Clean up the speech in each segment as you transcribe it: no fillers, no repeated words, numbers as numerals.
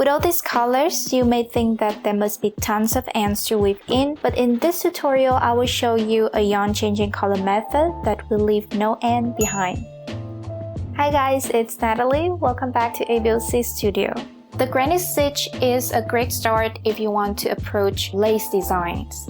With all these colors, you may think that there must be tons of ends to weave in, but in this tutorial, I will show you a yarn changing color method that will leave no end behind. Hi guys, it's Natalie. Welcome back to ABoC Studio. The granny stitch is a great start if you want to approach lace designs,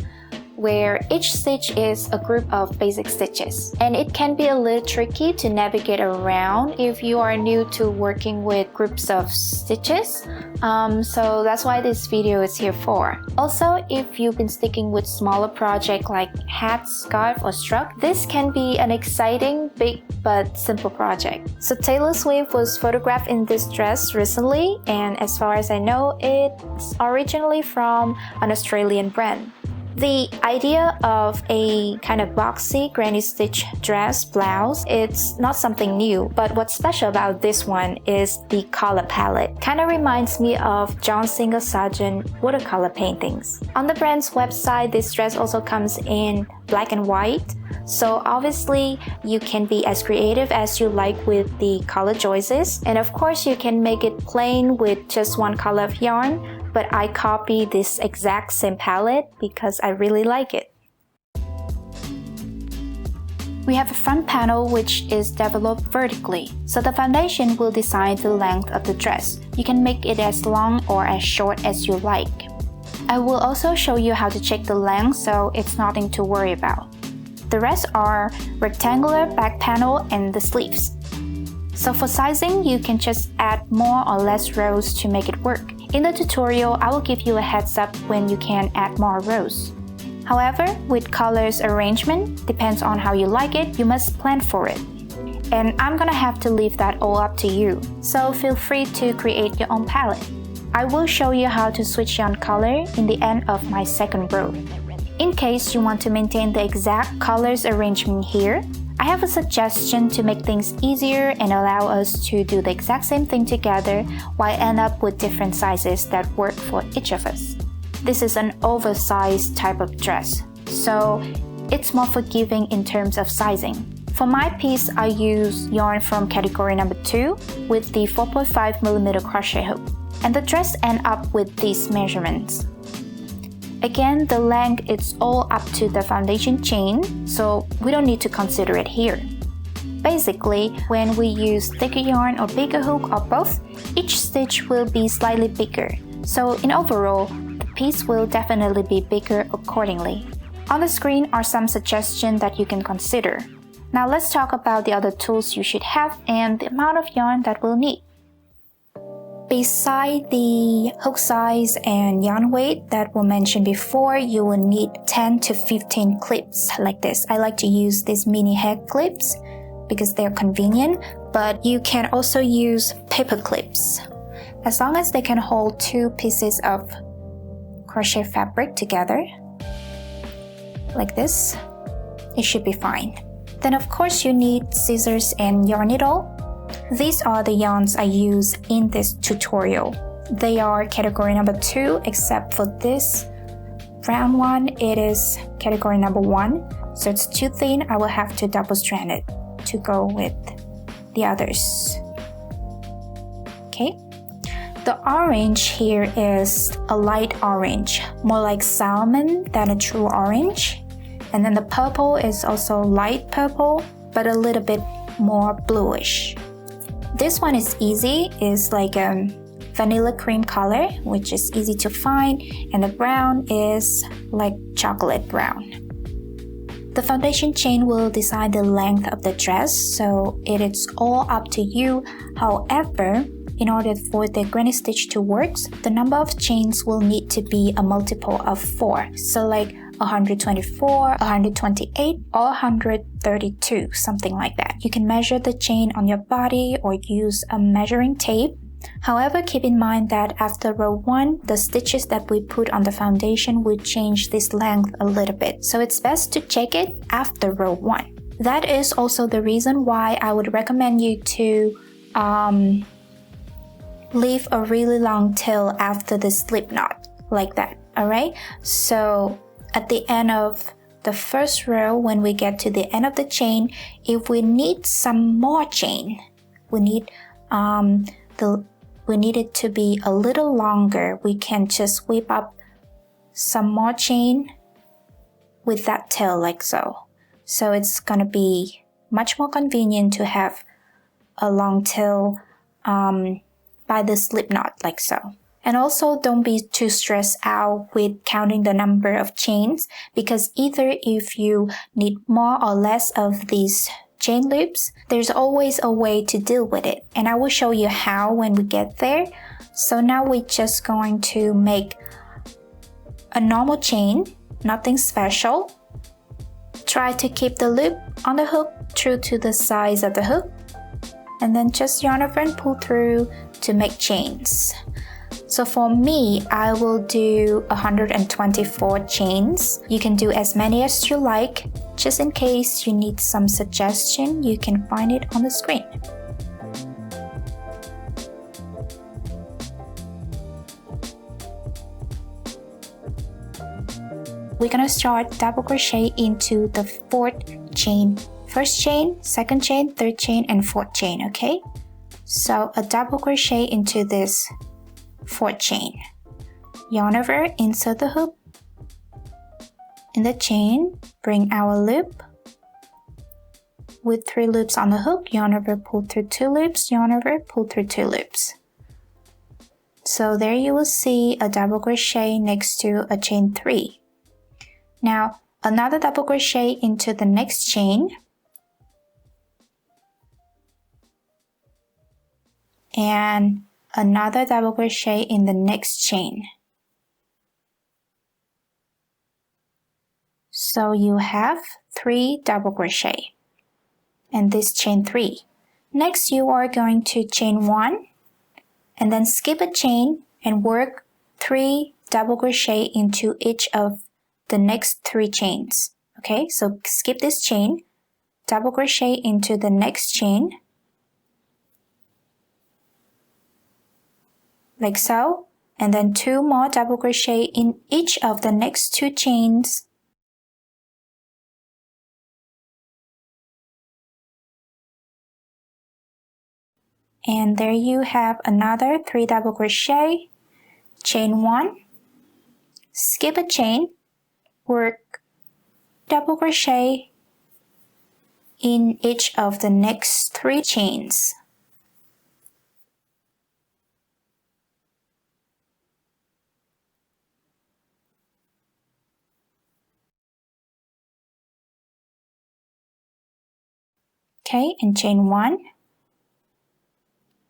where each stitch is a group of basic stitches. And it can be a little tricky to navigate around if you are new to working with groups of stitches. So that's why this video is here for. Also, if you've been sticking with smaller projects like hats, scarf, or struck, this can be an exciting, big, but simple project. So Taylor Swift was photographed in this dress recently, and as far as I know, it's originally from an Australian brand. The idea of a kind of boxy granny stitch dress blouse, it's not something new, but what's special about this one is the color palette. Kind of reminds me of John Singer Sargent watercolor paintings. On the brand's website, this dress also comes in black and white, so obviously you can be as creative as you like with the color choices, and of course you can make it plain with just one color of yarn. But I copy this exact same palette because I really like it. We have a front panel which is developed vertically, so the foundation will decide the length of the dress. You can make it as long or as short as you like. I will also show you how to check the length, so it's nothing to worry about. The rest are rectangular back panel and the sleeves. So for sizing, you can just add more or less rows to make it work. In the tutorial, I will give you a heads up when you can add more rows. However, with colors arrangement, depends on how you like it, you must plan for it. And I'm gonna have to leave that all up to you, so feel free to create your own palette. I will show you how to switch yarn color in the end of my second row. In case you want to maintain the exact colors arrangement here, I have a suggestion to make things easier and allow us to do the exact same thing together while end up with different sizes that work for each of us. This is an oversized type of dress, so it's more forgiving in terms of sizing. For my piece, I use yarn from category number 2 with the 4.5mm crochet hook, and the dress ends up with these measurements. Again, the length is all up to the foundation chain, so we don't need to consider it here. Basically, when we use thicker yarn or bigger hook or both, each stitch will be slightly bigger. So in overall, the piece will definitely be bigger accordingly. On the screen are some suggestions that you can consider. Now let's talk about the other tools you should have and the amount of yarn that we'll need. Beside the hook size and yarn weight that were mentioned before, you will need 10 to 15 clips like this. I like to use these mini head clips because they're convenient, but you can also use paper clips. As long as they can hold 2 pieces of crochet fabric together, like this, it should be fine. Then of course you need scissors and yarn needle. These are the yarns I use in this tutorial. They are category number 2, except for this brown one, it is category number 1. So it's too thin, I will have to double strand it to go with the others. Okay. The orange here is a light orange, more like salmon than a true orange. And then the purple is also light purple, but a little bit more bluish. This one is easy, it's like a vanilla cream color, which is easy to find, and the brown is like chocolate brown. The foundation chain will decide the length of the dress, so it is all up to you. However, in order for the granny stitch to work, the number of chains will need to be a multiple of 4, so like 124, 128, or 132, something like that. You can measure the chain on your body or use a measuring tape. However, keep in mind that after row 1, the stitches that we put on the foundation will change this length a little bit, so it's best to check it after row 1. That is also the reason why I would recommend you to leave a really long tail after the slip knot, like that, alright? So at the end of the first row, when we get to the end of the chain, if we need some more chain, we we need it to be a little longer, we can just whip up some more chain with that tail like so. So it's gonna be much more convenient to have a long tail by the slip knot like so. And also don't be too stressed out with counting the number of chains, because either if you need more or less of these chain loops, there's always a way to deal with it, and I will show you how when we get there. So now we're just going to make a normal chain, nothing special. Try to keep the loop on the hook true to the size of the hook, and then just yarn over and pull through to make chains. So for me, I will do 124 chains. You can do as many as you like. Just in case you need some suggestion, you can find it on the screen. We're gonna start double crochet into the 4th chain. First chain, second chain, third chain, and 4th chain, okay? So a double crochet into this 4th chain. Yarn over, insert the hook in the chain, bring our loop with 3 loops on the hook, yarn over, pull through 2 loops, yarn over, pull through 2 loops. So there you will see a double crochet next to a chain 3. Now another double crochet into the next chain, and another double crochet in the next chain. So you have 3 double crochet and this chain 3. Next you are going to chain 1 and then skip a chain and work 3 double crochet into each of the next 3 chains. Okay, so skip this chain, double crochet into the next chain like so, and then 2 more double crochet in each of the next 2 chains. And there you have another 3 double crochet, chain 1, skip a chain, work double crochet in each of the next 3 chains. Okay, and chain 1.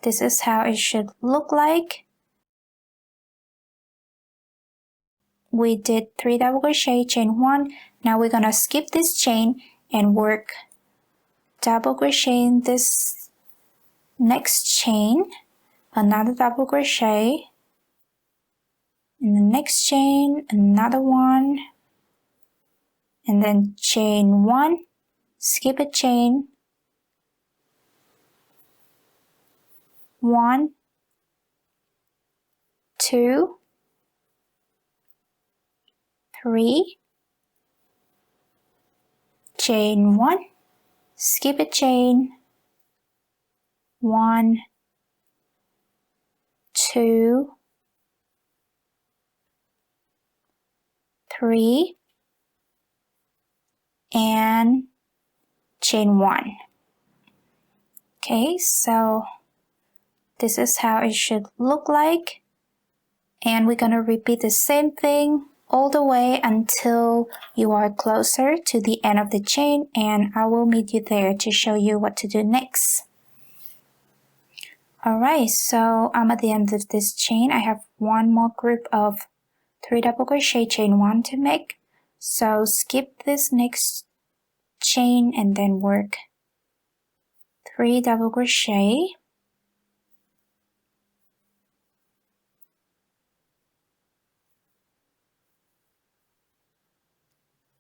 This is how it should look like. We did 3 double crochet, chain 1. Now we're gonna skip this chain and work double crochet in this next chain, another double crochet in the next chain, another one, and then chain 1, skip a chain, 1, 2, 3, chain 1, skip a chain, 1, 2, 3, and chain 1. Okay, so this is how it should look like, and we're gonna repeat the same thing all the way until you are closer to the end of the chain, and I will meet you there to show you what to do next. Alright, so I'm at the end of this chain. I have one more group of 3 double crochet, chain 1 to make. So skip this next chain and then work 3 double crochet.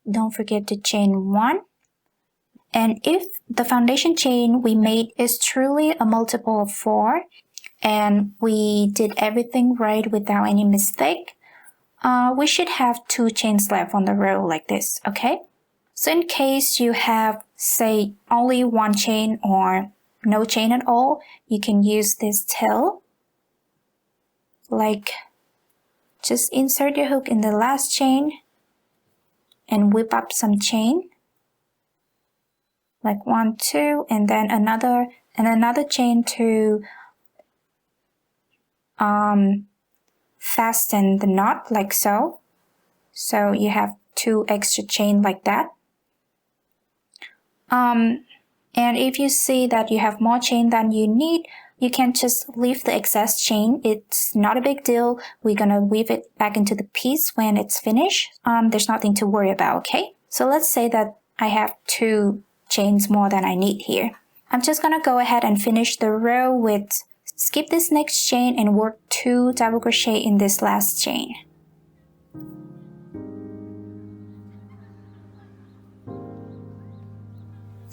Don't forget to chain 1. And if the foundation chain we made is truly a multiple of 4 and we did everything right without any mistake, we should have 2 chains left on the row like this, okay? So in case you have, say, only 1 chain or no chain at all, you can use this tail like just insert your hook in the last chain and whip up some chain, like 1, 2, and then another chain to fasten the knot, like so. So you have 2 extra chain like that. And if you see that you have more chain than you need, you can just leave the excess chain. It's not a big deal. We're gonna weave it back into the piece when it's finished. There's nothing to worry about, okay? So let's say that I have 2 chains more than I need here. I'm just gonna go ahead and finish the row with skip this next chain and work 2 double crochet in this last chain.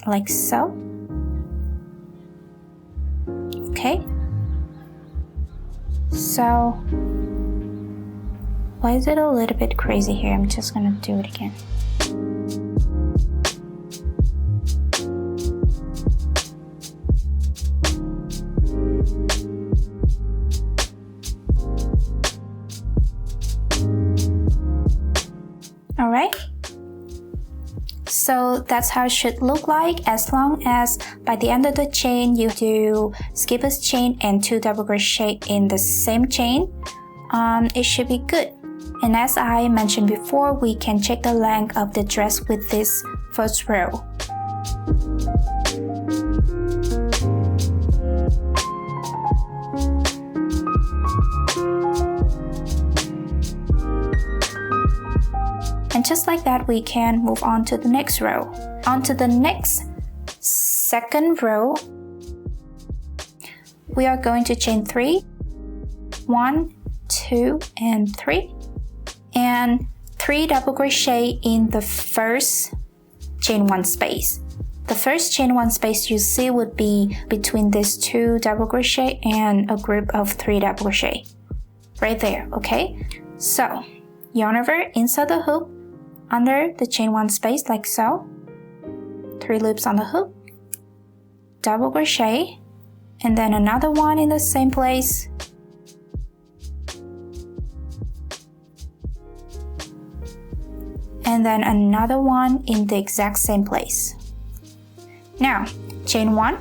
Like so. Okay. So, why is it a little bit crazy here? I'm just gonna do it again. All right. So that's how it should look like, as long as by the end of the chain you do skip a chain and 2 double crochet in the same chain. It should be good. And as I mentioned before, we can check the length of the dress with this first row. And just like that, we can move on to the next row. On to the next second row, we are going to chain 3, 1, 2, and 3, and 3 double crochet in the first chain 1 space. The first chain 1 space you see would be between these 2 double crochet and a group of 3 double crochet right there. Okay, so yarn over, insert the hook under the chain 1 space, like so, 3 loops on the hook, double crochet, and then another one in the same place, and then another one in the exact same place. Now, chain 1,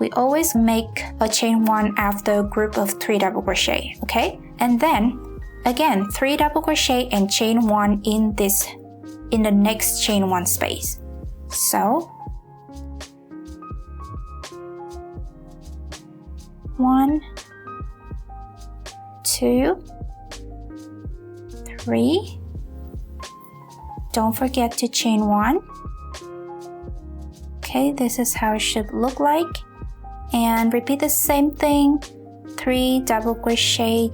we always make a chain 1 after a group of 3 double crochet, okay? And then again, 3 double crochet and chain 1 in the next chain 1 space. So 1, 2, 3. Don't forget to chain 1. Okay, this is how it should look like. And repeat the same thing, 3 double crochet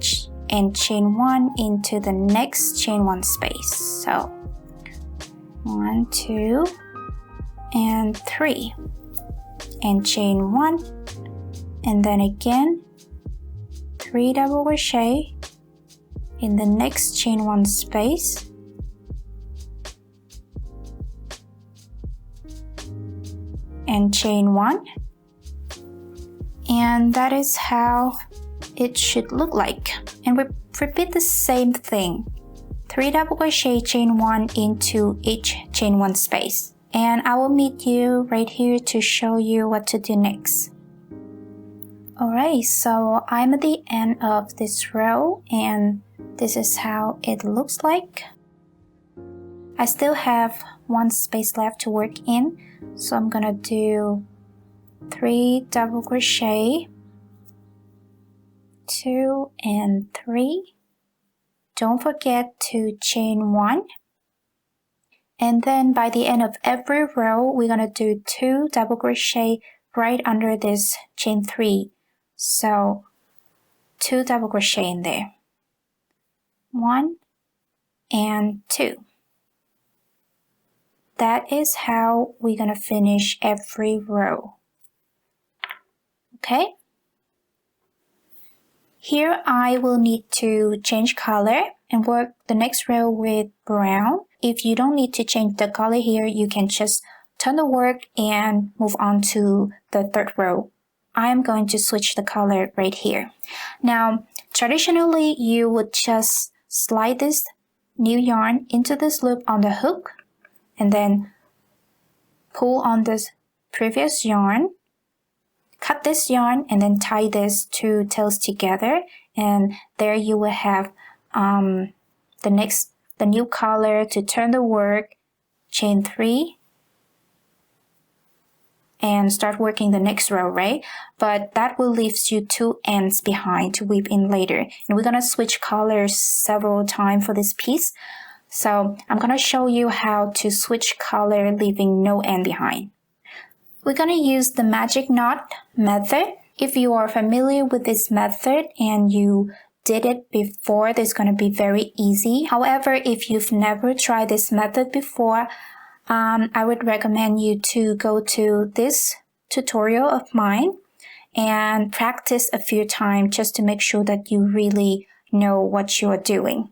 and chain 1 into the next chain 1 space. So 1, 2, and 3, and chain 1, and then again 3 double crochet in the next chain 1 space, and chain 1, and that is how it should look like. And we repeat the same thing, 3 double crochet, chain 1 into each chain 1 space. And I will meet you right here to show you what to do next. Alright, so I'm at the end of this row and this is how it looks like. I still have 1 space left to work in, so I'm gonna do 3 double crochet, 2 and 3. Don't forget to chain 1. And then by the end of every row, we're gonna do 2 double crochet right under this chain 3. So 2 double crochet in there. 1 and 2. That is how we're gonna finish every row. Okay? Here I will need to change color and work the next row with brown. If you don't need to change the color here, you can just turn the work and move on to the third row. I am going to switch the color right here. Now, Traditionally, you would just slide this new yarn into this loop on the hook and then pull on this previous yarn, cut this yarn, and then tie these two tails together, and there you will have the new color to turn the work, chain 3, and start working the next row, right? But that will leave you 2 ends behind to weave in later. And we're gonna switch colors several times for this piece. So I'm gonna show you how to switch color leaving no end behind. We're gonna use the magic knot method. If you are familiar with this method and you did it before, this is gonna be very easy. However, if you've never tried this method before, I would recommend you to go to this tutorial of mine and practice a few times just to make sure that you really know what you're doing.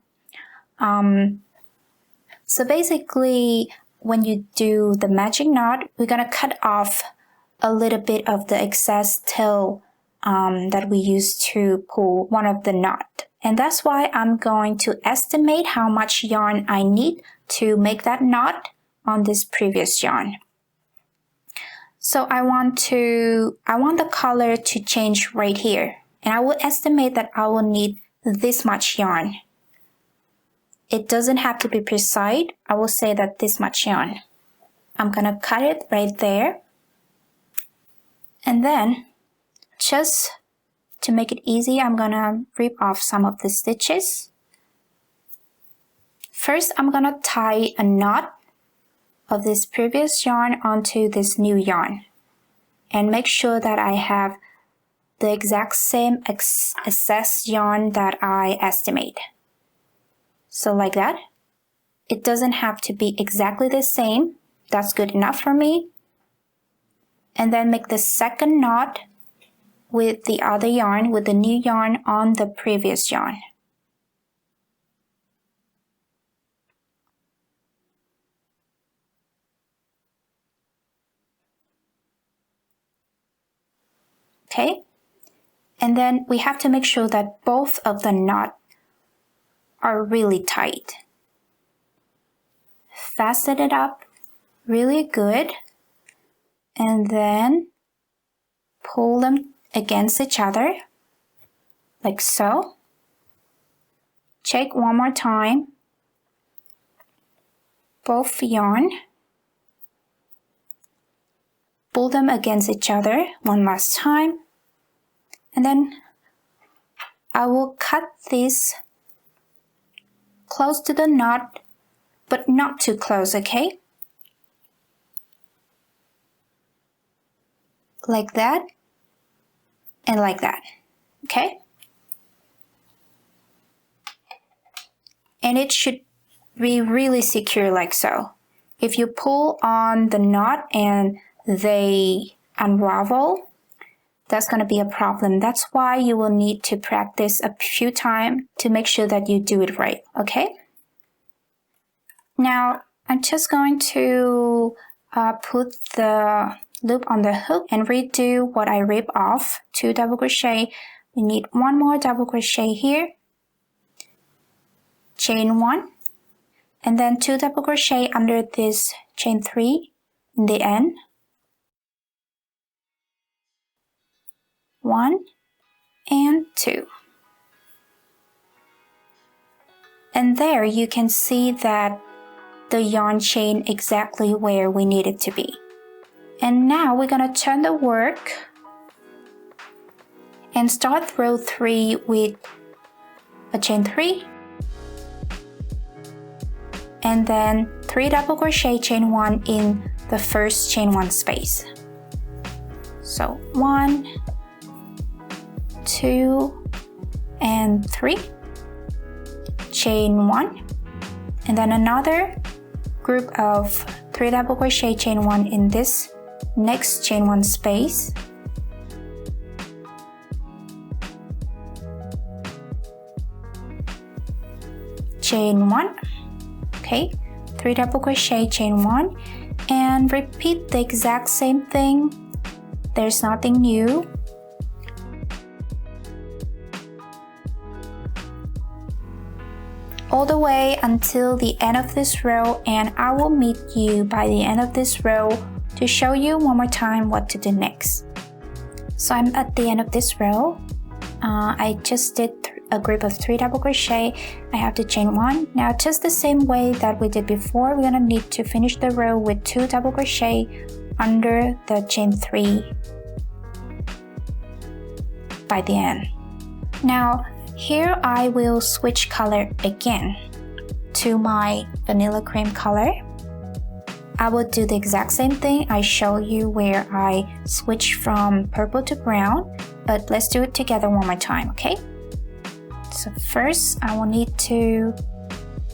So basically, when you do the magic knot, we're gonna cut off a little bit of the excess tail that we used to pull one of the knot. And that's why I'm going to estimate how much yarn I need to make that knot on this previous yarn. So I want the color to change right here. And I will estimate that I will need this much yarn. It doesn't have to be precise. I will say that this much yarn. I'm gonna cut it right there. And then, just to make it easy, I'm gonna rip off some of the stitches. First, I'm gonna tie a knot of this previous yarn onto this new yarn. And make sure that I have the exact same excess yarn that I estimate. So like that. It doesn't have to be exactly the same. That's good enough for me. And then make the second knot with the other yarn, with the new yarn on the previous yarn. Okay? And then we have to make sure that both of the knots are really tight. Fasten it up really good. And then pull them against each other, like so. Check one more time. Both yarn. Pull them against each other one last time. And then I will cut this close to the knot, but not too close, okay? Like that, and like that, okay? And it should be really secure like so. If you pull on the knot and they unravel, that's going to be a problem. That's why you will need to practice a few times to make sure that you do it right, okay? Now, I'm just going to put the loop on the hook and redo what I ripped off. 2 double crochet. We need 1 more double crochet here. Chain 1. And then 2 double crochet under this chain 3 in the end. 1 and 2. And there you can see that the yarn chain exactly where we need it to be. And now we're gonna turn the work and start row 3 with a chain 3 and then 3 double crochet chain 1 in the first chain 1 space. So 1, 2 and 3, chain 1, and then another group of 3 double crochet chain 1 in this next chain 1 space, chain 1, okay, 3 double crochet chain 1, and repeat the exact same thing. There's nothing new. all the way until the end of this row, and I will meet you by the end of this row to show you one more time what to do next. So I'm at the end of this row. I just did a group of 3 double crochet. I have to chain 1. Now just the same way that we did before, we're gonna need to finish the row with 2 double crochet under the chain 3 by the end. Now here I will switch color again to my vanilla cream color. I will do the exact same thing. I show you where I switch from purple to brown, but let's do it together one more time, okay? So first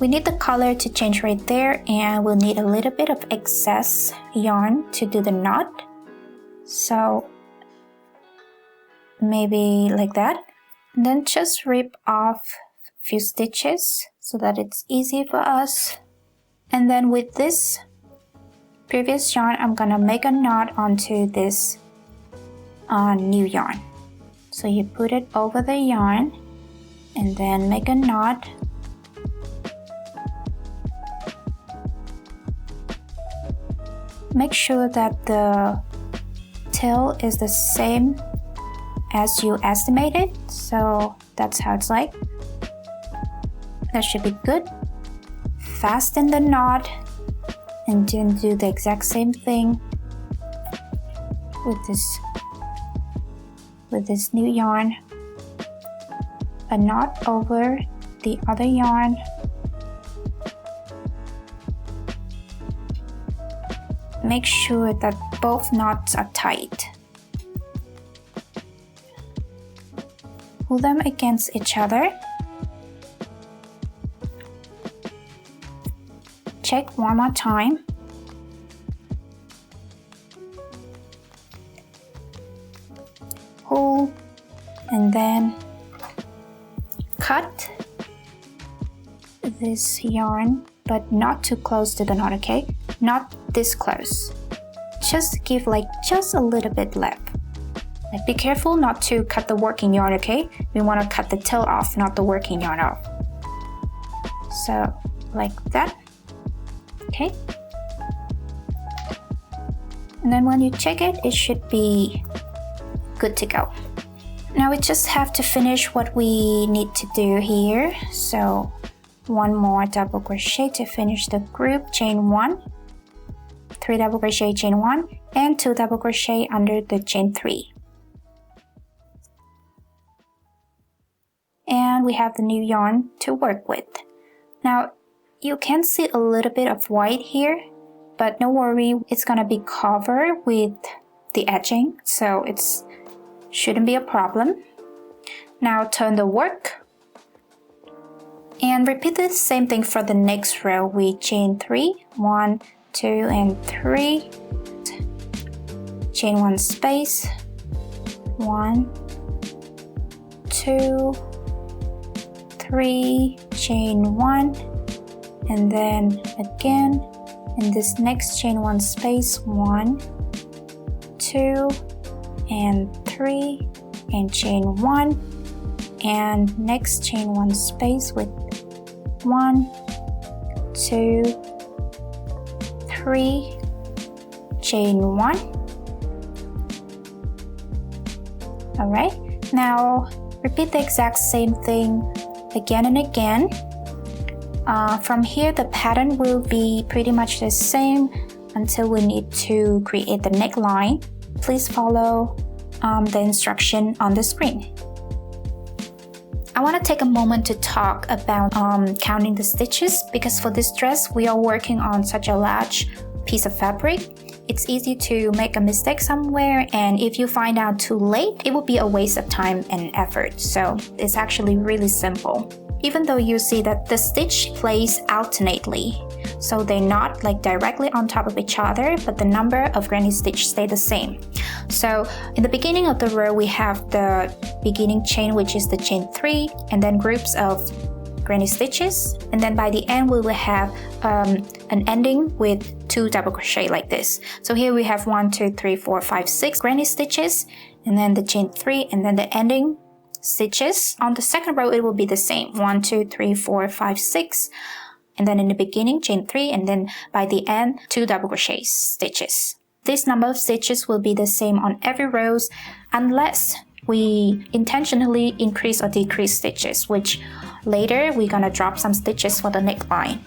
we need the color to change right there, and we'll need a little bit of excess yarn to do the knot. So maybe like that. And then just rip off a few stitches so that it's easy for us. And then with this previous yarn, I'm gonna make a knot onto this new yarn. So you put it over the yarn and then make a knot. Make sure that the tail is the same as you estimated, so that's how it's like. That should be good. Fasten the knot and then do the exact same thing with this new yarn. A knot over the other yarn. Make sure that both knots are tight. Pull them against each other. Check one more time. Pull and then cut this yarn, but not too close to the knot, okay? Not this close. Just give just a little bit left. Be careful not to cut the working yarn, okay? We want to cut the tail off, not the working yarn off. So like that, okay? And then when you check it, it should be good to go. Now we just have to finish what we need to do here. So one more double crochet to finish the group, chain 1, 3 double crochet, chain 1, and 2 double crochet under the chain 3. And we have the new yarn to work with. Now you can see a little bit of white here, but no worry, it's gonna be covered with the edging, so it shouldn't be a problem. Now turn the work and repeat the same thing for the next row. We chain 3, 1, 2, and 3, chain 1 space, 1, 2, 3, chain 1, and then again in this next chain 1 space, 1, 2, and 3, and chain 1, and next chain 1 space with 1, 2, 3, chain 1. Alright, now repeat the exact same thing again and again. From here the pattern will be pretty much the same until we need to create the neckline. Please follow the instruction on the screen. I want to take a moment to talk about counting the stitches, because for this dress we are working on such a large piece of fabric. It's easy to make a mistake somewhere, and if you find out too late, it will be a waste of time and effort. So it's actually really simple. Even though you see that the stitch plays alternately, so they're not directly on top of each other, but the number of granny stitch stay the same. So in the beginning of the row we have the beginning chain, which is the chain 3, and then groups of granny stitches, and then by the end we will have an ending with 2 double crochet like this. So here we have 1, 2, 3, 4, 5, 6 granny stitches, and then the chain 3, and then the ending stitches. On the second row, it will be the same. 1, 2, 3, 4, 5, 6. And then in the beginning, chain 3, and then by the end, 2 double crochet stitches. This number of stitches will be the same on every rows unless we intentionally increase or decrease stitches, which later we're gonna drop some stitches for the neckline.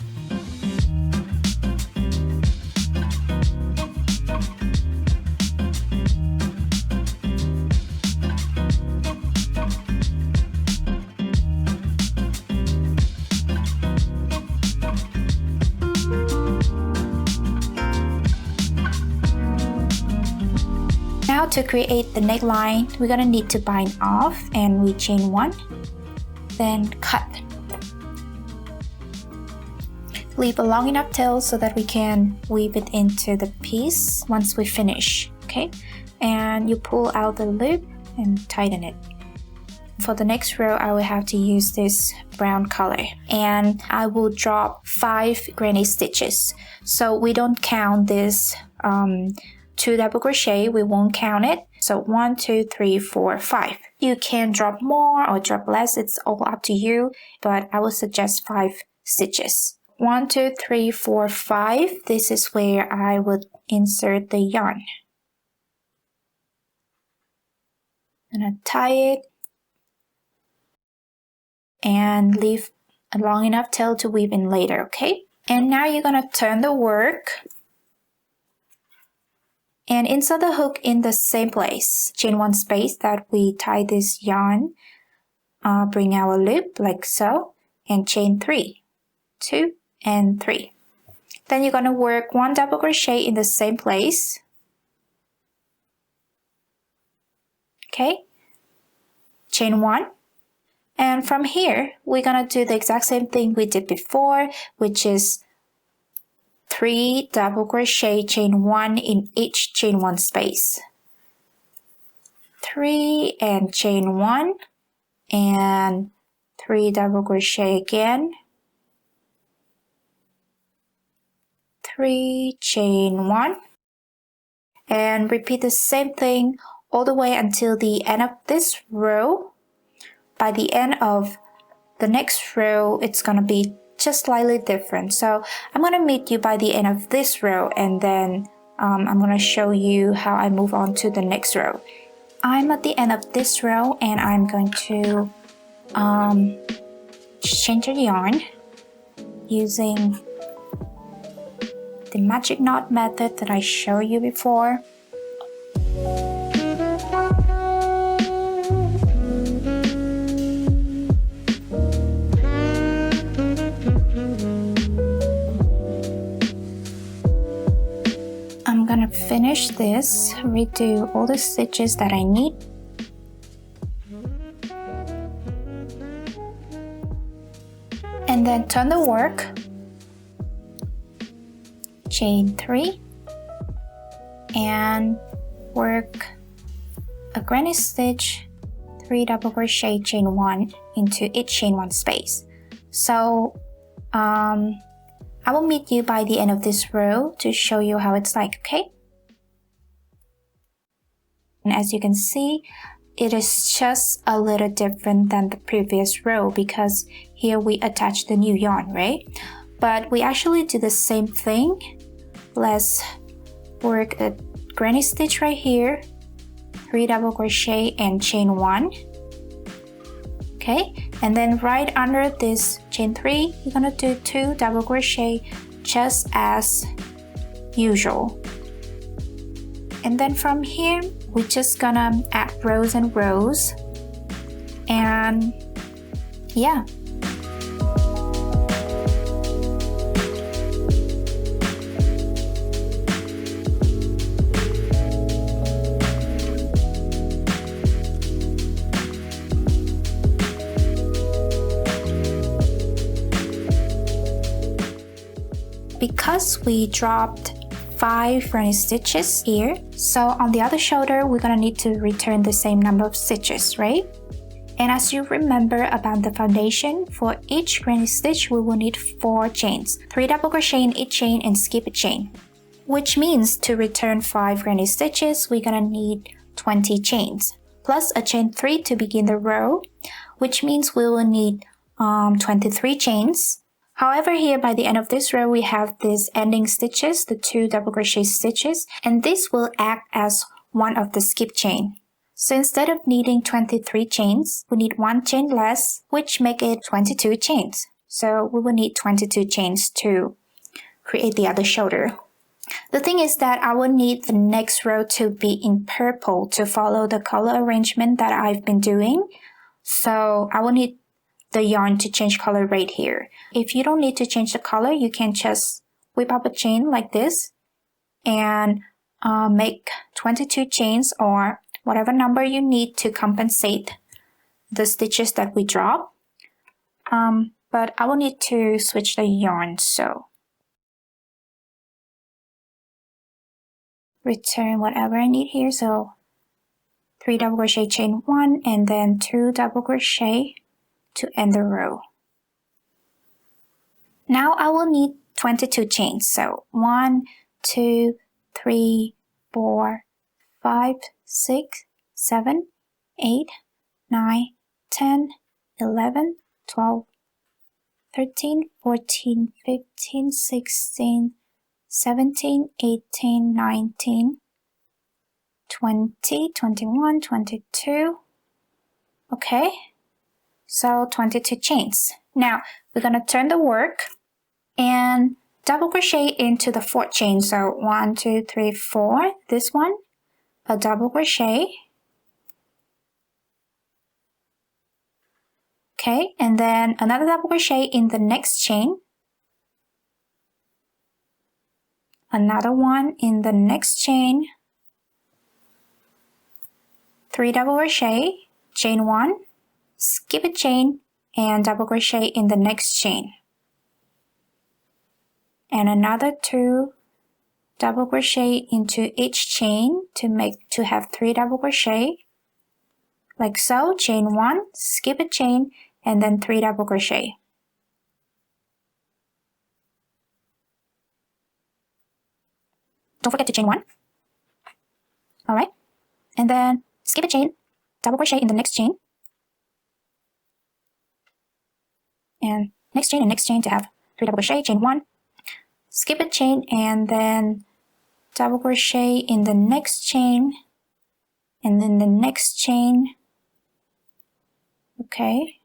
Now to create the neckline, we're gonna need to bind off, and we chain 1, then cut. Leave a long enough tail so that we can weave it into the piece once we finish, okay? And you pull out the loop and tighten it. For the next row, I will have to use this brown color, and I will drop 5 granny stitches. So we don't count this 2 double crochet, we won't count it. So 1, 2, 3, 4, 5. You can drop more or drop less, it's all up to you, but I would suggest 5 stitches. 1, 2, 3, 4, 5. This is where I would insert the yarn. I'm gonna tie it and leave a long enough tail to weave in later, okay? And now you're gonna turn the work and insert the hook in the same place. Chain 1 space that we tie this yarn, bring our loop like so, and chain 3, 2, and 3. Then you're gonna work 1 double crochet in the same place. Okay, chain 1. And from here, we're gonna do the exact same thing we did before, which is 3 double crochet, chain 1 in each chain 1 space. 3 and chain 1, and 3 double crochet again. 3 chain 1, and repeat the same thing all the way until the end of this row. By the end of the next row, it's gonna be just slightly different. So I'm gonna meet you by the end of this row, and then I'm gonna show you how I move on to the next row. I'm at the end of this row, and I'm going to change the yarn using the magic knot method that I showed you before. I'm gonna finish this, redo all the stitches that I need. And then turn the work, chain 3, and work a granny stitch, 3 double crochet, chain 1 into each chain 1 space. So I will meet you by the end of this row to show you how it's like, okay? And as you can see, it is just a little different than the previous row because here we attach the new yarn, right? But we actually do the same thing. Let's work a granny stitch right here, 3 double crochet and chain 1. Okay, and then right under this chain 3, you're gonna do 2 double crochet just as usual. And then from here, we're just gonna add rows and rows, and yeah. Because we dropped 5 granny stitches here, so on the other shoulder we're gonna need to return the same number of stitches, right? And as you remember about the foundation, for each granny stitch we will need 4 chains, 3 double crochet in each chain and skip a chain, which means to return 5 granny stitches we're gonna need 20 chains. plus a chain 3 to begin the row, which means we will need 23 chains. However, here by the end of this row, we have these ending stitches, the 2 double crochet stitches, and this will act as one of the skip chain. So instead of needing 23 chains, we need 1 chain less, which make it 22 chains. So we will need 22 chains to create the other shoulder. The thing is that I will need the next row to be in purple to follow the color arrangement that I've been doing. So I will need the yarn to change color right here. If you don't need to change the color, you can just whip up a chain like this and make 22 chains or whatever number you need to compensate the stitches that we drop. But I will need to switch the yarn, so return whatever I need here. So 3 double crochet, chain 1, and then 2 double crochet to end the row. Now I will need 22 chains. So 1, 2, 3, 4, 5, 6, 7, 8, 9, 10, 11, 12, 13, 14, 15, 16, 17, 18, 19, 20, 21, 22. Okay, so 22 chains. Now we're going to turn the work and double crochet into the 4th chain. So 1, 2, 3, 4, this one, a double crochet. Okay, and then another double crochet in the next chain. Another one in the next chain. 3 double crochet, chain 1, skip a chain, and double crochet in the next chain. And another 2 double crochet into each chain to have 3 double crochet. Like so, chain 1, skip a chain, and then 3 double crochet. Don't forget to chain 1. Alright, and then skip a chain, double crochet in the next chain, and next chain to have 3 double crochet, chain 1, skip a chain, and then double crochet in the next chain, and then the next chain. Okay,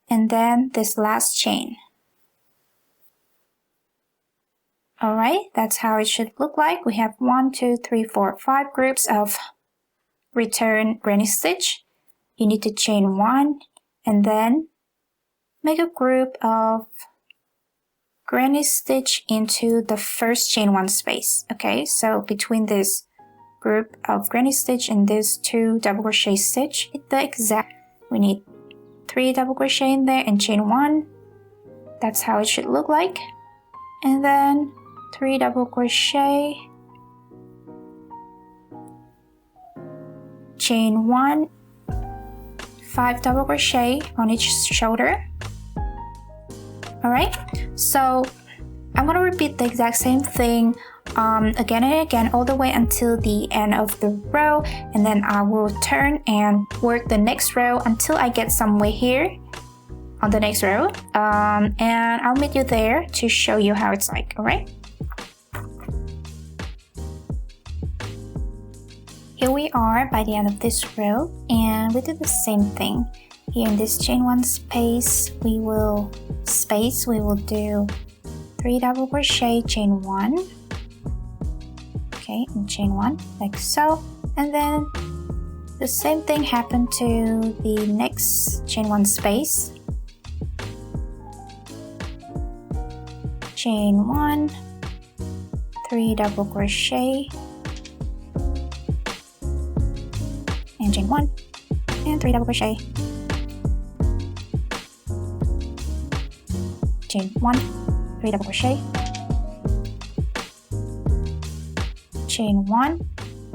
and then this last chain. Alright, that's how it should look like. We have 1, 2, 3, 4, 5 groups of return granny stitch. You need to chain 1 and then make a group of granny stitch into the first chain 1 space. Okay, so between this group of granny stitch and this 2 double crochet stitch, we need 3 double crochet in there and chain 1. That's how it should look like. And then 3 double crochet, chain 1, 5 double crochet on each shoulder. Alright, so I'm going to repeat the exact same thing again and again all the way until the end of the row, and then I will turn and work the next row until I get somewhere here on the next row, and I'll meet you there to show you how it's like. Alright, here we are by the end of this row, and we do the same thing. Here in this chain 1 space, we will do 3 double crochet, chain 1, okay, and chain 1 like so, and then the same thing happened to the next chain 1 space, chain 1, 3 double crochet, and chain 1, and 3 double crochet, chain 1, 3 double crochet, chain 1,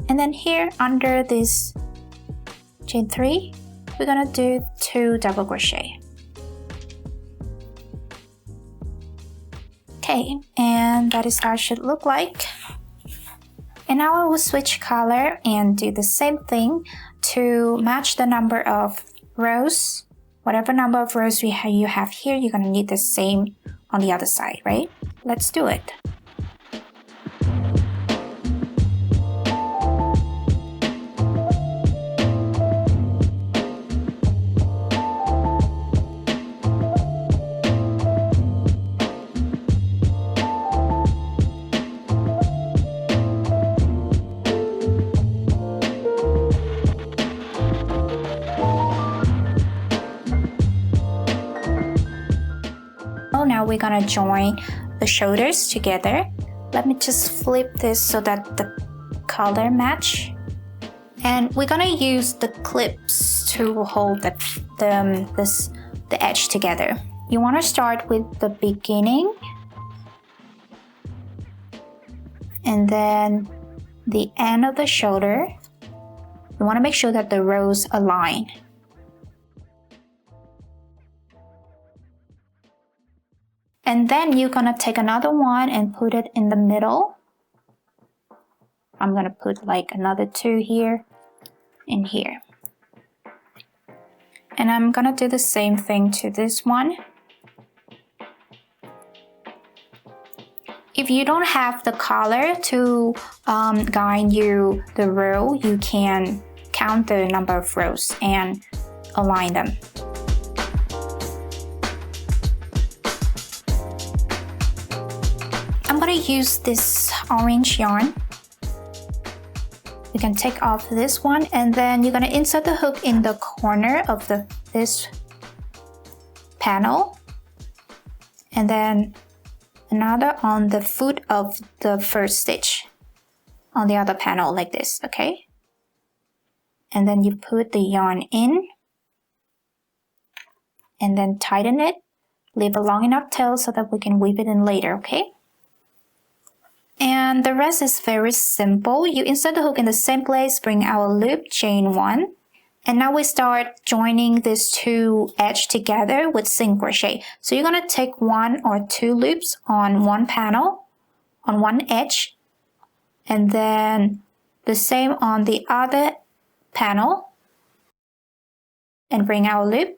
and then here under this chain 3, we're gonna do 2 double crochet. Okay, Okay, and that is how it should look like. And now I will switch color and do the same thing to match the number of rows. Whatever number of rows you have here, you're gonna need the same on the other side, right? Let's do it. Now we're gonna join the shoulders together. Let me just flip this so that the color match. And we're gonna use the clips to hold the edge together. You wanna start with the beginning and then the end of the shoulder. You wanna make sure that the rows align. And then you're gonna take another one and put it in the middle. I'm gonna put like another 2 here and here. And I'm gonna do the same thing to this one. If you don't have the collar to guide you the row, you can count the number of rows and align them. I'm gonna use this orange yarn. You can take off this one and then you're gonna insert the hook in the corner of this panel and then another on the foot of the first stitch on the other panel like this, okay? And then you put the yarn in and then tighten it. Leave a long enough tail so that we can weave it in later, okay? And the rest is very simple. You insert the hook in the same place, bring our loop, chain 1. And now we start joining these 2 edges together with single crochet. So you're gonna take 1 or 2 loops on one panel, on one edge, and then the same on the other panel, and bring our loop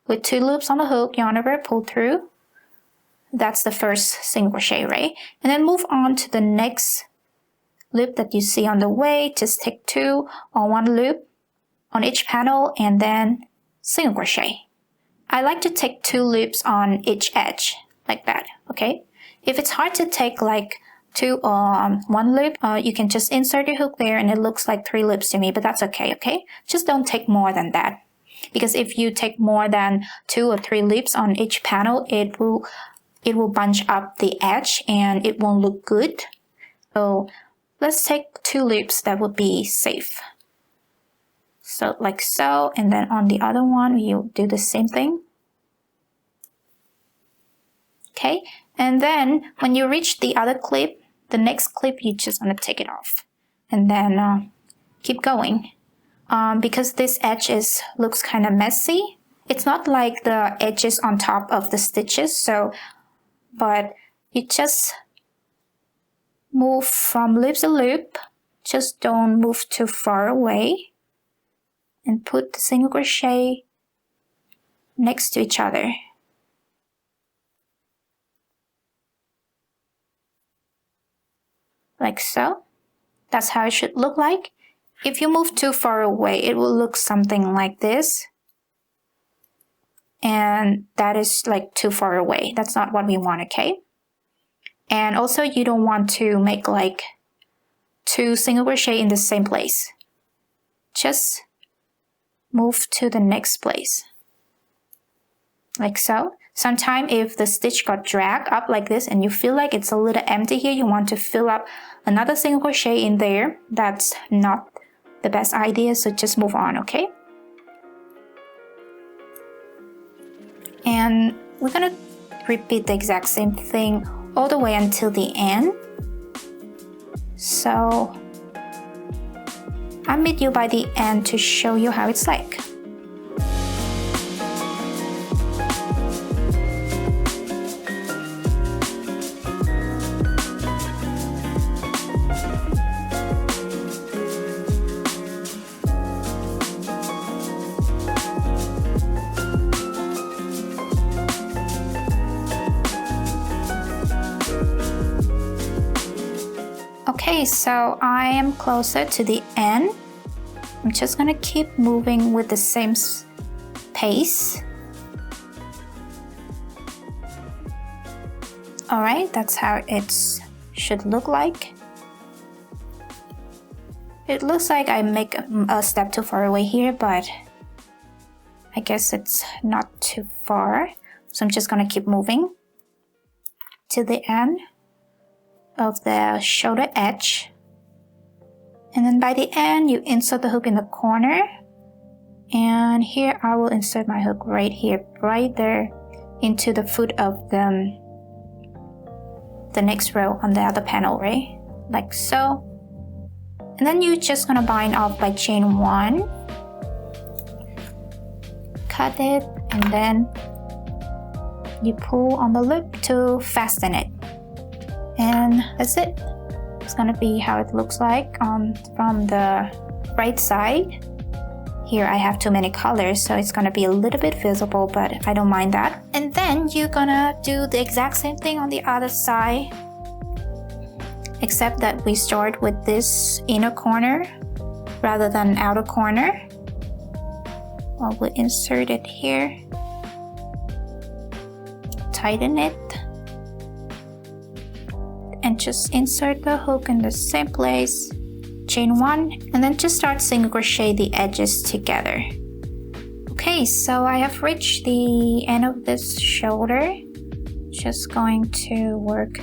with 2 loops on the hook, yarn over, pull through. That's the first single crochet, right? And then move on to the next loop that you see on the way. Just take 2 on one loop on each panel and then single crochet. I like to take 2 loops on each edge like that, okay? If it's hard to take like 2 on one loop, you can just insert your hook there and it looks like 3 loops to me, but that's okay, okay? Just don't take more than that. Because if you take more than 2 or 3 loops on each panel, it will bunch up the edge and it won't look good. So let's take 2 loops, that would be safe. So like so, and then on the other one, you do the same thing. Okay, and then when you reach the other clip, the next clip, you just want to take it off. And then keep going. Because this edge looks kind of messy. It's not like the edges on top of the stitches, but you just move from loop to loop. Just don't move too far away. And put the single crochet next to each other. Like so. That's how it should look like. If you move too far away, it will look something like this. And that is like too far away. That's not what we want, okay? And also you don't want to make like 2 single crochet in the same place. Just move to the next place. Like so. Sometimes if the stitch got dragged up like this and you feel like it's a little empty here, you want to fill up another single crochet in there. That's not the best idea, so just move on, okay? And we're gonna repeat the exact same thing all the way until the end. So I'll meet you by the end to show you how it's like. Okay, so I am closer to the end. I'm just gonna keep moving with the same pace. Alright, that's how it should look like. It looks like I make a step too far away here, but I guess it's not too far. So I'm just gonna keep moving to the end of the shoulder edge. And then by the end, you insert the hook in the corner. And here I will insert my hook right here, right there into the foot of the next row on the other panel, right? Like so. And then you're just gonna bind off by chain 1. Cut it, and then you pull on the loop to fasten it. And that's it. It's gonna be how it looks like from the right side. Here I have too many colors, so it's gonna be a little bit visible, but I don't mind that. And then you're gonna do the exact same thing on the other side, except that we start with this inner corner rather than outer corner. Well, we'll insert it here, tighten it, and just insert the hook in the same place, chain 1, and then just start single crochet the edges together. Okay, so I have reached the end of this shoulder. Just going to work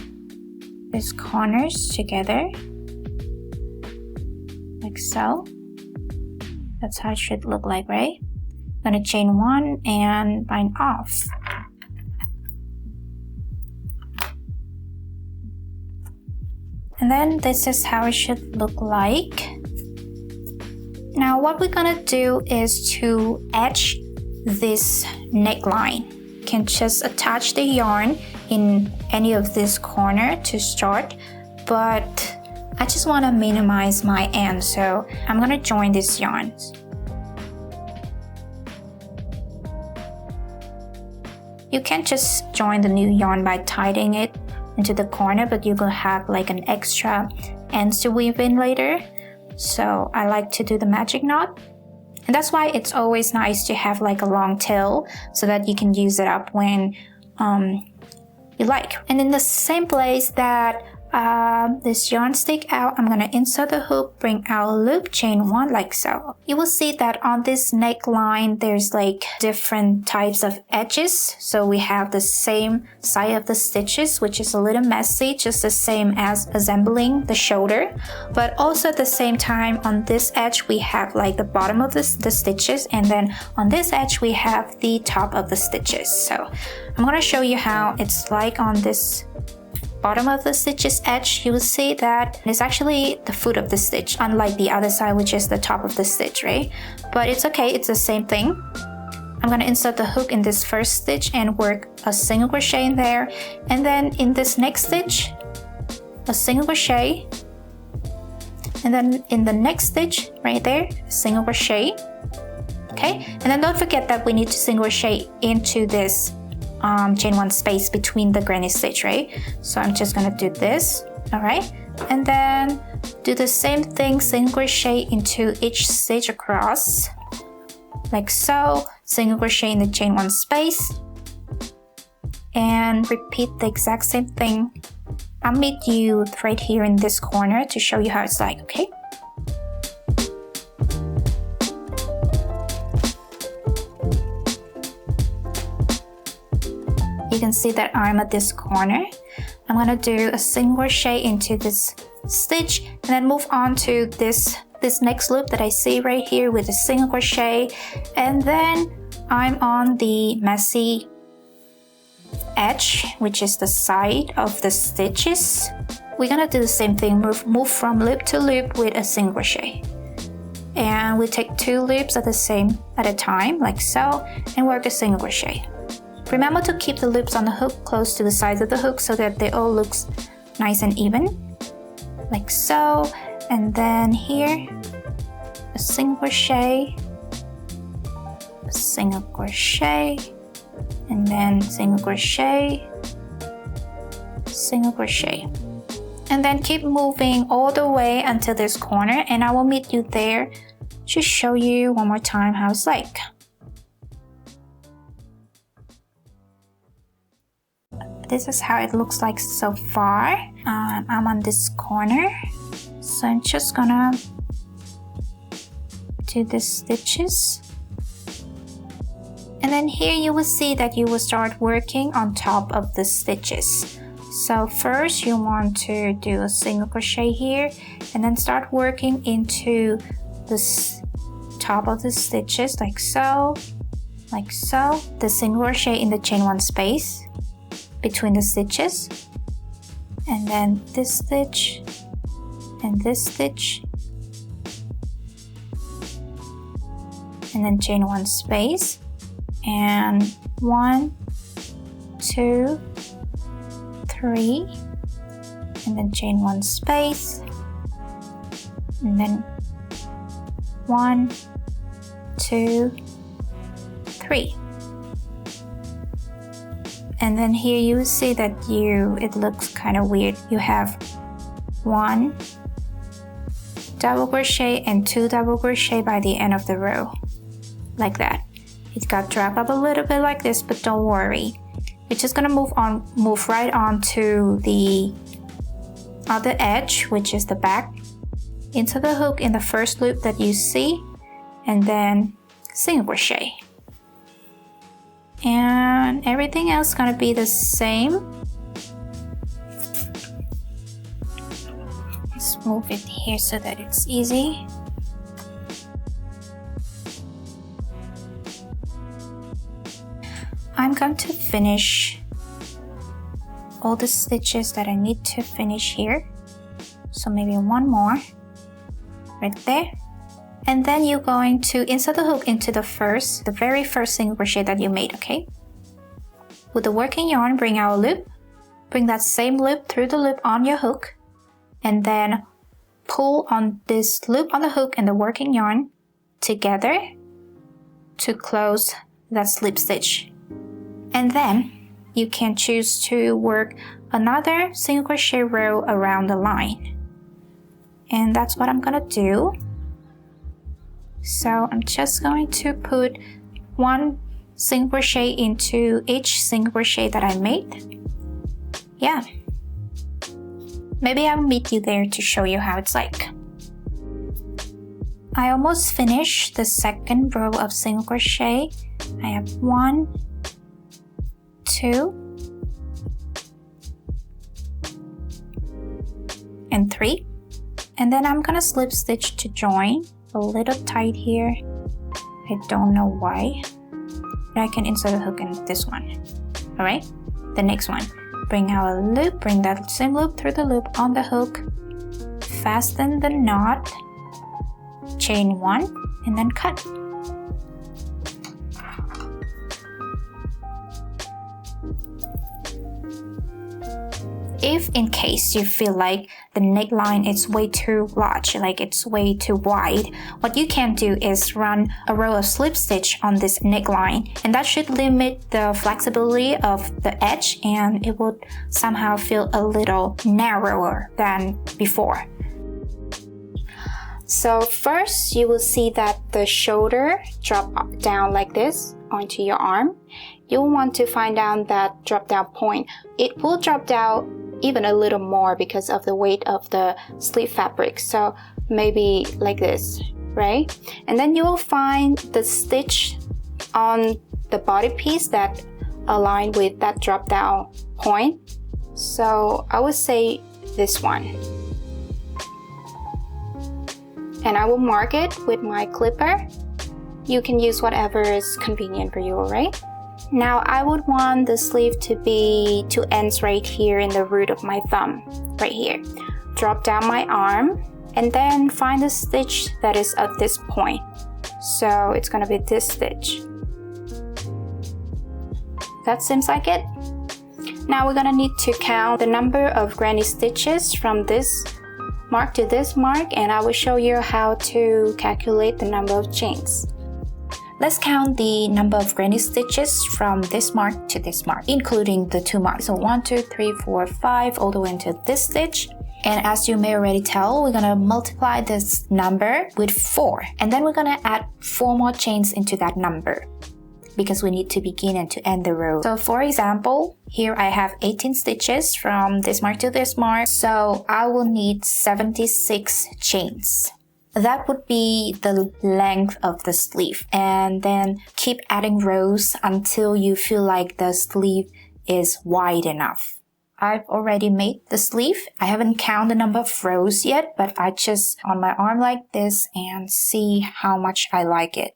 these corners together, like so. That's how it should look like, right? I'm gonna chain 1 and bind off. And then this is how it should look like. Now what we're gonna do is to edge this neckline. You can just attach the yarn in any of this corner to start, but I just want to minimize my end, so I'm gonna join these yarns. You can just join the new yarn by tightening it into the corner, but you're gonna have like an extra ends to weave in later. So I like to do the magic knot. And that's why it's always nice to have like a long tail so that you can use it up when you like. And in the same place that this yarn stick out, I'm gonna insert the hook, bring out a loop, chain 1 like so. You will see that on this neckline there's like different types of edges. So we have the same side of the stitches, which is a little messy, just the same as assembling the shoulder, but also at the same time on this edge we have like the bottom of the stitches, and then on this edge we have the top of the stitches. So I'm gonna show you how it's like on this bottom of the stitches edge. You will see that it's actually the foot of the stitch, unlike the other side which is the top of the stitch, right? But it's okay, it's the same thing. I'm gonna insert the hook in this first stitch and work a single crochet in there, and then in this next stitch a single crochet, and then in the next stitch right there a single crochet. Okay, and then don't forget that we need to single crochet into this chain 1 space between the granny stitch, right? So I'm just gonna do this, all right? And then do the same thing, single crochet into each stitch across, like so, single crochet in the chain 1 space, and repeat the exact same thing. I'll meet you right here in this corner to show you how it's like, okay? You can see that I'm at this corner. I'm gonna do a single crochet into this stitch and then move on to this next loop that I see right here with a single crochet, and then I'm on the messy edge, which is the side of the stitches. We're gonna do the same thing, move from loop to loop with a single crochet, and we take 2 loops at a time like so and work a single crochet. Remember to keep the loops on the hook close to the sides of the hook so that they all look nice and even, like so. And then here, a single crochet, a single crochet, and then single crochet, single crochet. And then keep moving all the way until this corner, and I will meet you there to show you one more time how it's like. This is how it looks like so far. I'm on this corner, so I'm just gonna do the stitches. And then here you will see that you will start working on top of the stitches. So first you want to do a single crochet here, and then start working into this top of the stitches like so, like so. The single crochet in the chain 1 space between the stitches, and then this stitch and this stitch, and then chain 1 space, and 1, 2, 3, and then chain 1 space, and then 1, 2, 3. And then here you see that it looks kind of weird. You have 1 double crochet and 2 double crochet by the end of the row, like that. It got dragged up a little bit like this, but don't worry. We're just gonna move right on to the other edge, which is the back, into the hook in the first loop that you see, and then single crochet. And everything else is gonna be the same. Let's move it here so that it's easy. I'm going to finish all the stitches that I need to finish here. So maybe one more right there. And then you're going to insert the hook into the very first single crochet that you made, okay? With the working yarn, bring out a loop. Bring that same loop through the loop on your hook, and then pull on this loop on the hook and the working yarn together to close that slip stitch. And then you can choose to work another single crochet row around the line. And that's what I'm gonna do. So I'm just going to put 1 single crochet into each single crochet that I made. Yeah. Maybe I'll meet you there to show you how it's like. I almost finished the second row of single crochet. I have 1, 2, and 3. And then I'm gonna slip stitch to join. A little tight here. I don't know why. But I can insert a hook in this one. Alright? The next one. Bring out a loop, bring that same loop through the loop on the hook. Fasten the knot. Chain 1 and then cut. If in case you feel like the neckline is way too large, like it's way too wide, what you can do is run a row of slip stitch on this neckline, and that should limit the flexibility of the edge, and it will somehow feel a little narrower than before. So first you will see that the shoulder drop down like this onto your arm. You'll want to find down that drop down point. It will drop down even a little more because of the weight of the sleeve fabric, so maybe like this, right? And then you will find the stitch on the body piece that align with that drop down point. So I would say this one, and I will mark it with my clipper. You can use whatever is convenient for you, alright? Now I would want the sleeve to be 2 ends right here in the root of my thumb, right here. Drop down my arm and then find the stitch that is at this point. So it's gonna be this stitch. That seems like it. Now we're gonna need to count the number of granny stitches from this mark to this mark, and I will show you how to calculate the number of chains. Let's count the number of granny stitches from this mark to this mark, including the 2 marks. So 1, 2, 3, 4, 5, all the way into this stitch. And as you may already tell, we're gonna multiply this number with 4. And then we're gonna add 4 more chains into that number, because we need to begin and to end the row. So for example, here I have 18 stitches from this mark to this mark, so I will need 76 chains. That would be the length of the sleeve, and then keep adding rows until you feel like the sleeve is wide enough. I've already made the sleeve. I haven't counted the number of rows yet, but I just on my arm like this and see how much I like it.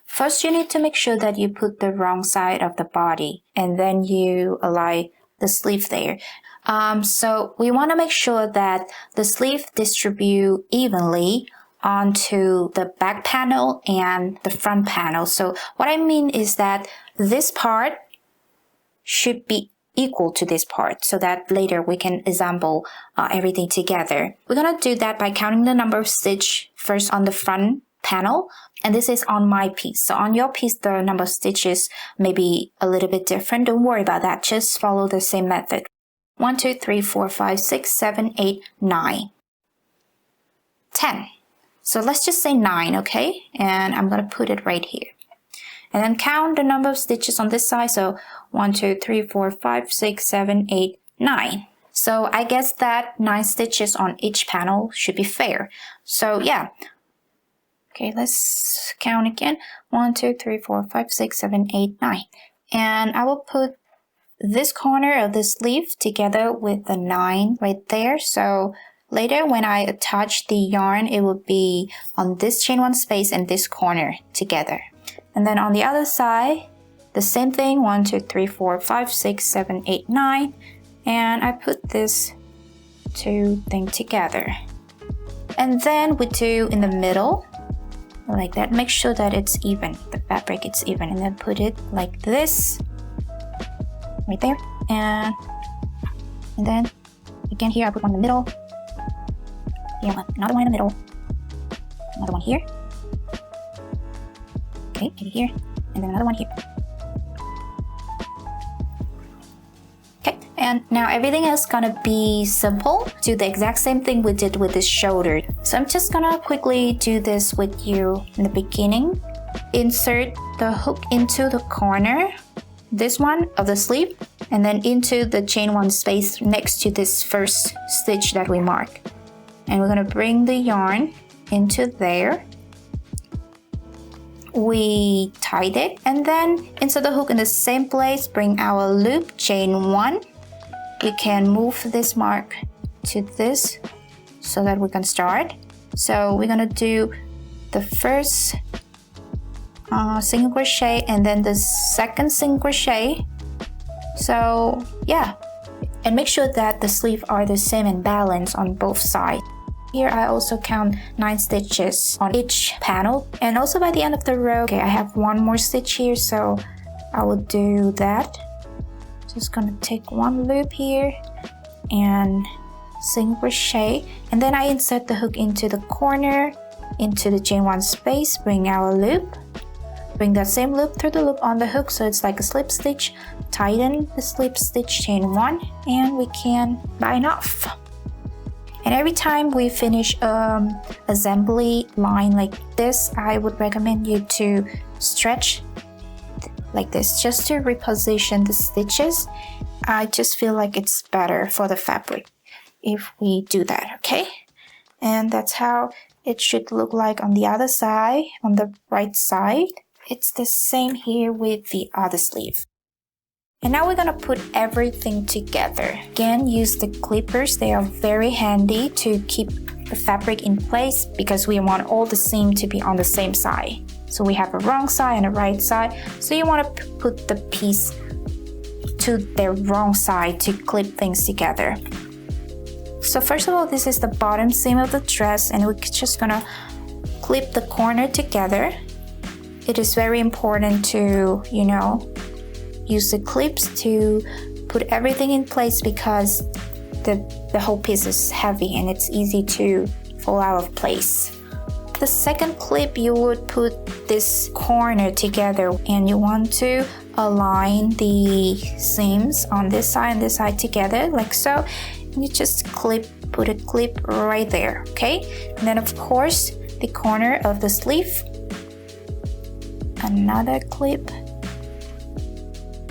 First, you need to make sure that you put the wrong side of the body, and then you align the sleeve there. So we want to make sure that the sleeve distribute evenly onto the back panel and the front panel. So what I mean is that this part should be equal to this part, so that later we can assemble everything together. We're gonna do that by counting the number of stitch first on the front panel, and this is on my piece. So on your piece, the number of stitches may be a little bit different. Don't worry about that, just follow the same method. 1, 2, 3, 4, 5, 6, 7, 8, 9, 10. So let's just say 9, okay? And I'm gonna put it right here. And then count the number of stitches on this side. So 1, 2, 3, 4, 5, 6, 7, 8, 9. So I guess that 9 stitches on each panel should be fair. So yeah. Okay, let's count again. 1, 2, 3, 4, 5, 6, 7, 8, 9. And I will put this corner of the sleeve together with the 9 right there. So later when I attach the yarn, it will be on this chain 1 space and this corner together. And then on the other side, the same thing, 1, 2, 3, 4, 5, 6, 7, 8, 9. And I put this 2 things together. And then we do in the middle, like that. Make sure that it's even, the fabric is even, and then put it like this, right there. And then again here I put one in the middle. Here, another one in the middle. Another one here. Okay, maybe here, and then another one here. Okay, and now everything is gonna be simple. Do the exact same thing we did with this shoulder. So I'm just gonna quickly do this with you in the beginning. Insert the hook into the corner, this one of the sleeve, and then into the chain 1 space next to this first stitch that we mark. And we're gonna bring the yarn into there. We tied it, and then insert the hook in the same place, bring our loop, chain 1. We can move this mark to this so that we can start. So we're gonna do the first single crochet and then the second single crochet. So yeah, and make sure that the sleeves are the same and balanced on both sides. Here I also count 9 stitches on each panel, and also by the end of the row, okay, I have 1 more stitch here, so I will do that. Just gonna take 1 loop here and single crochet, and then I insert the hook into the corner, into the chain 1 space, bring our loop, bring that same loop through the loop on the hook so it's like a slip stitch, tighten the slip stitch, chain 1, and we can bind off. And every time we finish assembly line like this, I would recommend you to stretch like this just to reposition the stitches. I just feel like it's better for the fabric if we do that, okay? And that's how it should look like on the other side, on the right side. It's the same here with the other sleeve. And now we're gonna put everything together. Again, use the clippers. They are very handy to keep the fabric in place because we want all the seam to be on the same side. So we have a wrong side and a right side. So you want to put the piece to the wrong side to clip things together. So first of all, this is the bottom seam of the dress, and we're just gonna clip the corner together. It is very important to, use the clips to put everything in place because the whole piece is heavy and it's easy to fall out of place. The second clip, you would put this corner together and you want to align the seams on this side and this side together like so. And you just put a clip right there, okay? And then of course the corner of the sleeve, another clip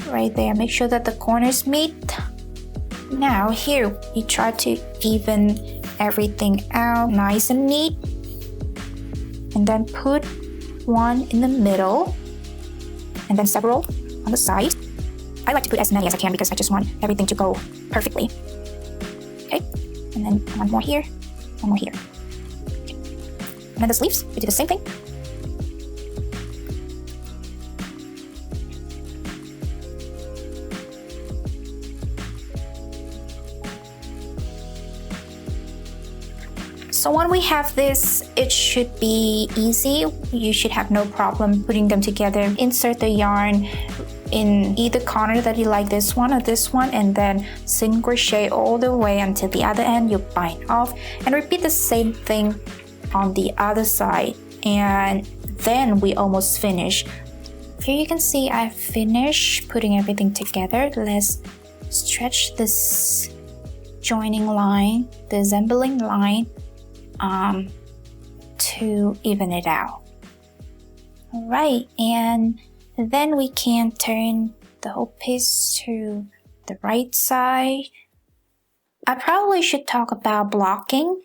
right there. Make sure that the corners meet. Now here you try to even everything out nice and neat, and then put one in the middle and then several on the side. I like to put as many as I can because I just want everything to go perfectly. Okay, and then one more here, one more here. Okay. And then the sleeves, we do the same thing. So when we have this, it should be easy. You should have no problem putting them together. Insert the yarn in either corner that you like, this one or this one, and then single crochet all the way until the other end. You bind off and repeat the same thing on the other side, and then we almost finish. Here you can see I've finished putting everything together. Let's stretch this joining line, the assembling line, to even it out. Alright, and then we can turn the whole piece to the right side. I probably should talk about blocking.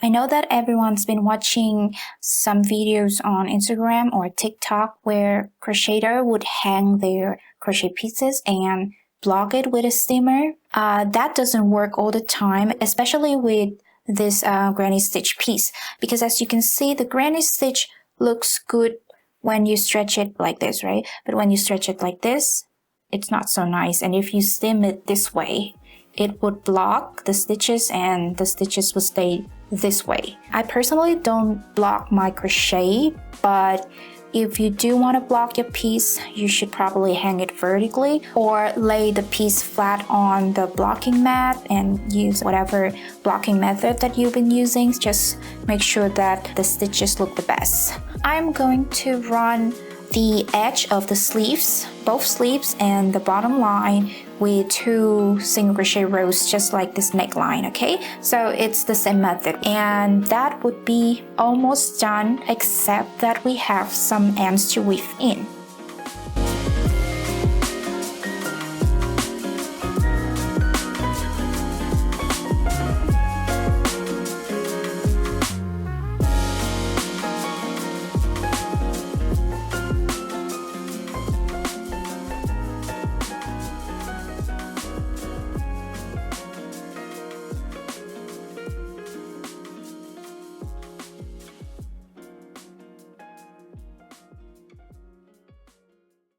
I know that everyone's been watching some videos on Instagram or TikTok where crocheter would hang their crochet pieces and block it with a steamer. That doesn't work all the time, especially with this granny stitch piece, because as you can see, the granny stitch looks good when you stretch it like this, right? But when you stretch it like this, it's not so nice. And if you steam it this way, it would block the stitches and the stitches would stay this way. I personally don't block my crochet, but if you do want to block your piece, you should probably hang it vertically or lay the piece flat on the blocking mat and use whatever blocking method that you've been using. Just make sure that the stitches look the best. I'm going to run the edge of the sleeves, both sleeves and the bottom line, with 2 single crochet rows, just like this neckline, okay? So it's the same method, and that would be almost done, except that we have some ends to weave in.